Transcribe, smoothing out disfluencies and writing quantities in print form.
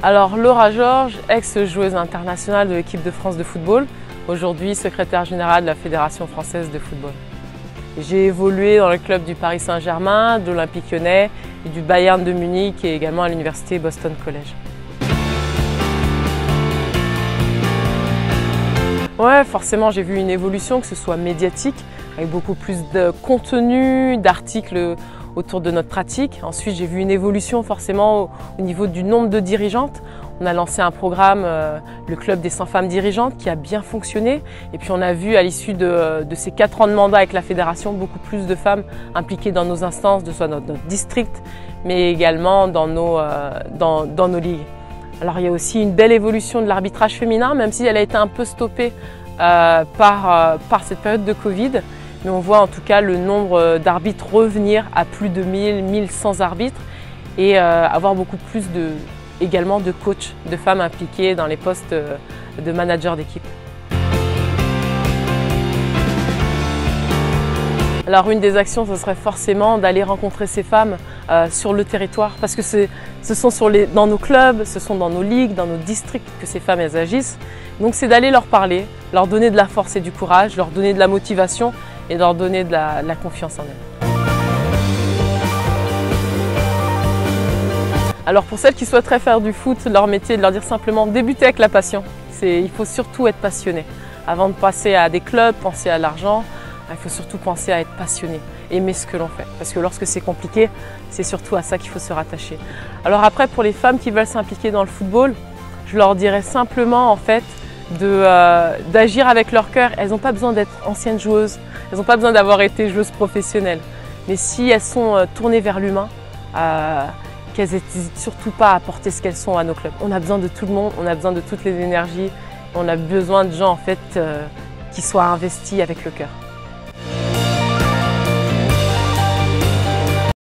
Alors Laura Georges, ex-joueuse internationale de l'équipe de France de football, aujourd'hui secrétaire générale de la Fédération française de football. J'ai évolué dans le club du Paris Saint-Germain, de l'Olympique Lyonnais et du Bayern de Munich et également à l'université Boston College. Ouais, forcément j'ai vu une évolution, que ce soit médiatique, avec beaucoup plus de contenu, d'articles autour de notre pratique. Ensuite j'ai vu une évolution forcément au niveau du nombre de dirigeantes. On a lancé un programme, le Club des 100 femmes dirigeantes, qui a bien fonctionné. Et puis on a vu à l'issue de ces 4 ans de mandat avec la fédération, beaucoup plus de femmes impliquées dans nos instances, de soit dans notre district, mais également dans nos ligues. Alors il y a aussi une belle évolution de l'arbitrage féminin, même si elle a été un peu stoppée par cette période de Covid. Mais on voit en tout cas le nombre d'arbitres revenir à plus de 1100 arbitres et avoir beaucoup plus également de coachs, de femmes impliquées dans les postes de managers d'équipe. Alors une des actions, ce serait forcément d'aller rencontrer ces femmes sur le territoire, parce que ce sont dans nos clubs, ce sont dans nos ligues, dans nos districts que ces femmes elles agissent. Donc c'est d'aller leur parler, leur donner de la force et du courage, leur donner de la motivation et leur donner de la confiance en elles. Alors pour celles qui souhaiteraient faire du foot leur métier, de leur dire simplement débuter avec la passion. Il faut surtout être passionné. Avant de passer à des clubs, penser à l'argent, il faut surtout penser à être passionné, aimer ce que l'on fait. Parce que lorsque c'est compliqué, c'est surtout à ça qu'il faut se rattacher. Alors après, pour les femmes qui veulent s'impliquer dans le football, je leur dirais simplement en fait d'agir avec leur cœur. Elles n'ont pas besoin d'être anciennes joueuses, elles n'ont pas besoin d'avoir été joueuses professionnelles. Mais si elles sont tournées vers l'humain, qu'elles n'hésitent surtout pas à apporter ce qu'elles sont à nos clubs. On a besoin de tout le monde, on a besoin de toutes les énergies, on a besoin de gens en fait qui soient investis avec le cœur.